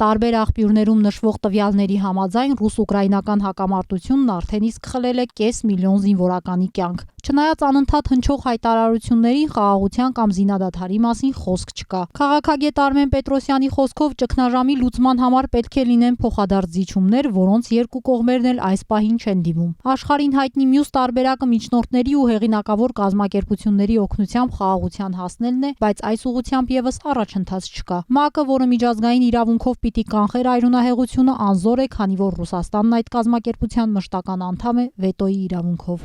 Տարբեր աղբյուրներում նշվող տվյալների համաձայն ռուս-ուկրաինական հակամարտությունն արդեն իսկ խլել է կես միլիոն զինվորականի կյանք։ Չնայած անընդհատ հնչող հայտարարություններին, խաղաղության կամ զինադադարի մասին խոսք չկա։ Քաղաքագետ Արմեն Պետրոսյանի խոսքով ճգնաժամի լուծման համար պետք է լինեն փոխադարձ զիջումներ, որոնց երկու կողմերն էլ այս պահին չեն դիմում։ Աշխարհին հայտնի մյուս տարբերակը միջնորդների ու հեղինակավոր կազմակերպությունների օգնությամբ խաղաղության հասնելն է, բայց այս ուղղությամբ եւս առաջընթաց չկա։ ՄԱԿ-ը, որը միջազգային իրավունքով պիտի կանխեր այրունահեղությունը, անզոր է, քանի որ Ռուսաստանն այդ կազմակերպության մշտական անդամ է վետոյի իրավունքով։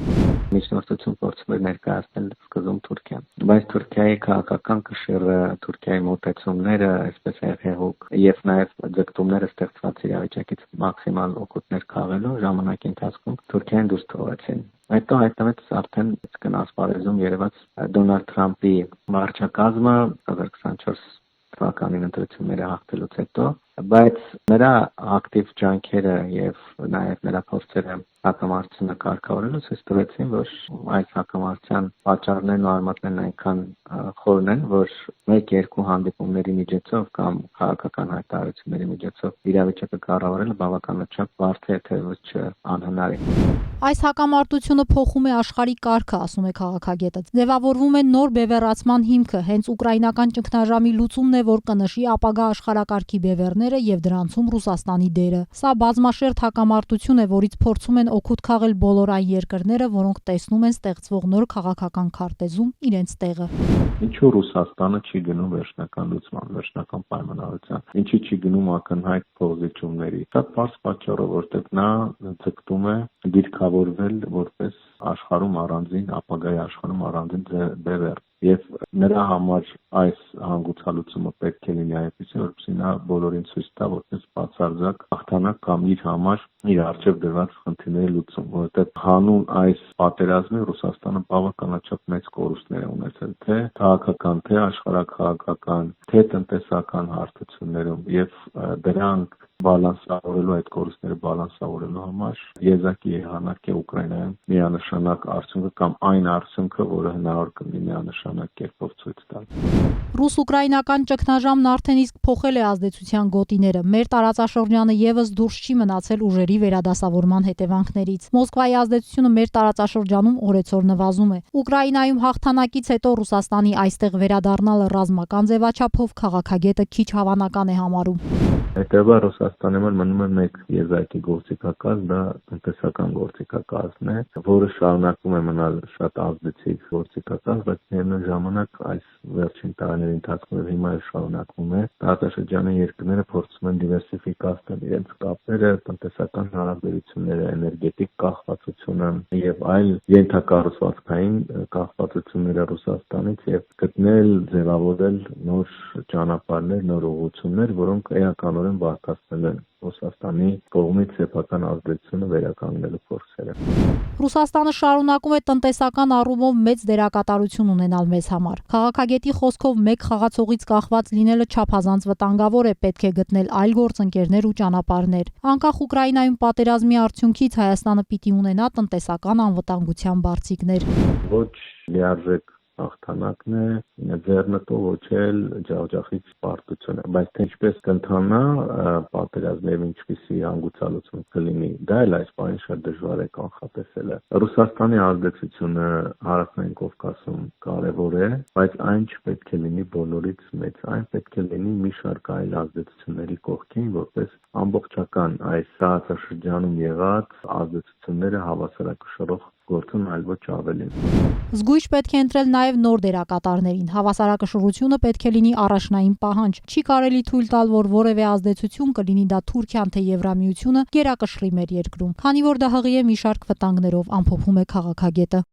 Միջնորդություն փորձում էր ներկայացնել սկզբում Թուրքիան, բայց Թուրքիայի քաղաքական կշիռը, Թուրքիայի մոտեցումները, այսպես հեղուկ եւ նաեւ ձգտումները ստեղծված իրավիճակից մաքսիմալ օգուտներ քաղելու ժամանակի ընթացքում Թուրքիան դուրս թողեցին։ Հետո հայտնվեց արդեն ասպարեզում երևաց Դոնալդ Թրամփի վարչակազմը 2024 թվականին ընտրությունները հաղթելուց հետո, բայց նրա ակտիվ ջանքերը եւ նաեւ նրա փորձերը հակամարտությունը կարգավորելուց ցույց տվեցին, որ այս հակամարտության պատճառներն ու արմատներն այնքան խորն են, որ մեկ-երկու հանդիպումների միջոցով կամ քաղաքական հայտարարությունների միջոցով իրավիճակը կառավարելը բավականաչափ բարդ է, թե ոչ անհնար է։ Այս հակամարտությունը փոխում է աշխարհի կարգը, ասում է քաղաքագետը։ Ձևավորվում է նոր բևեռացման հիմքը, հենց ուկրաինական ճգնաժամի լուծումն է, որ կնշի ապագա աշխարհակարգի բևեռները եւ դրանցում Ռուսաստանի դերը։ Սա բազմաշերտ հակամարտություն է, որից փորձում են օգուտ քաղել բոլոր այն երկրները, որոնք տեսնում են ստեղծվող նոր քաղաքական քարտեզում իրենց տեղը։ Ինչու Ռուսաստանը չի գնում վերջնական լուծման, վերջնական պայմանավորության։ Ինչի չի գնում ակնհայտ փոխզիջումների։ Շատ բարձ պատճառով, որտեղ նա ձգտում է դիրքավորվել որպես աշխարհում առանձին, ապագայի աշխարհում առանձին բևեռ։ Եվ նրա համար այս հանգուցալուծումը պետք է լինի այնպեսին, որպեսզի նա բոլորին ցույց տա որպես բացարձակ հաղթանակ կամ իր համար իր առջև դրված խնդիրների լուծում, որովհետև հանուն այս պատերազմի Ռուսաստանը բավականաչափ մեծ կորուստներ է ունեցել, թե քաղաքական, թե աշխարհաքաղաքական, թե տնտեսական հարթություններում, եւ դրանք բալանսավորելու այդ կորուստները բալանսավորելու համար եզակի եղանակ է Ուկրաինայում միանշանակ արդյունքը կամ այն արդյունքը, որը հնարավոր կլինի միանշանակ կերպով ցույց տալ։ Ռուս-ուկրաինական ճգնաժամն արդեն իսկ փոխել է ազդեցության գոտիները։ Մեր տարածաշրջանը եւս դուրս չի մնացել ուժերի վերադասավորման հետևանքներից։ Մոսկվայի ազդեցությունը մեր տարածաշրջանում օրեցօր նվազում է։ Ուկրաինայում հաղթանակից հետո Ռուսաստանի այստեղ վերադառնալը ռազմական ձևաչափով քաղաքագետը քիչ հավանական է համարում։ Հետևաբար Ռուսաստանում մնում է մեկ եզակի գործիքակազմ, դա տնտեսական գործիքակազմն է, որը շարունակում է մնալ շատ ազդեցիկ գործիքակազմ, բայց միևնույն ժամանակ այս վերջին տարիների ընթացքում եւ հիմա շարունակվում է տարածաշրջանի երկրները փորձում են դիվերսիֆիկացնել իրենց կապերը, տնտեսական հարաբերությունները, էներգետիկ կախվածությունը եւ այլ ենթակառուցվածքային կախվածությունները Ռուսաստանից եւ գտնել, ձևավորել նոր ճանապարհներ, նոր ուղղություններ, որոնք էականորեն բարդացնել են Ռուսաստանի կողմից սեփական ազդեցությունը վերականգնելու փորձերը։ Ռուսաստանը շարունակում է տնտեսական առումով մեծ դերակատարություն ունենալ մեզ համար։ Քաղաքագետի խոսքով մեկ խաղացողից կախված լինելը չափազանց վտանգավոր է, պետք է գտնել այլ գործընկերներ ու ճանապարհներ։ Անկախ Ուկրաինայում պատերազմի արդյունքից Հայաստանը պիտի ունենա տնտեսական անվտանգության բարձիկներ։ Ոչ լիարժեք հաղթանակն է, ձեռնտու ոչ էլ ջախջախից պարտությունը, բայց թե ինչպես կընթանա պատերազմը եւ ինչպիսի հանգուցալուծում կլինի, դա էլ այս բանը շատ դժվար է կանխատեսելը։ Ռուսաստանի ազդեցությունը Հարավային Կովկասում կարևոր է, բայց այն չպետք է լինի բոլորից մեծ, այն պետք է լինի մի շարք այլ ազդեցությունների կողքին, որպես ամբողջական այս տարածաշրջանում եղած ազդեցությունները հավասարակշռող գործում, այլ ոչ ավելին։ Զգույշ պետք է ընտրել նաև նոր դերակատարներին։ Հավասարակշռությունը պետք է լինի առաջնային պահանջ։ Չի կարելի թույլ տալ, որ որևէ ազդեցություն կլինի դա Թուրքիան թե Եվրամիությունը գերակշռի մեր երկրում, քանի որ դա հղի է մի շարք վտանգներով, ամփոփում է քաղաքագետը։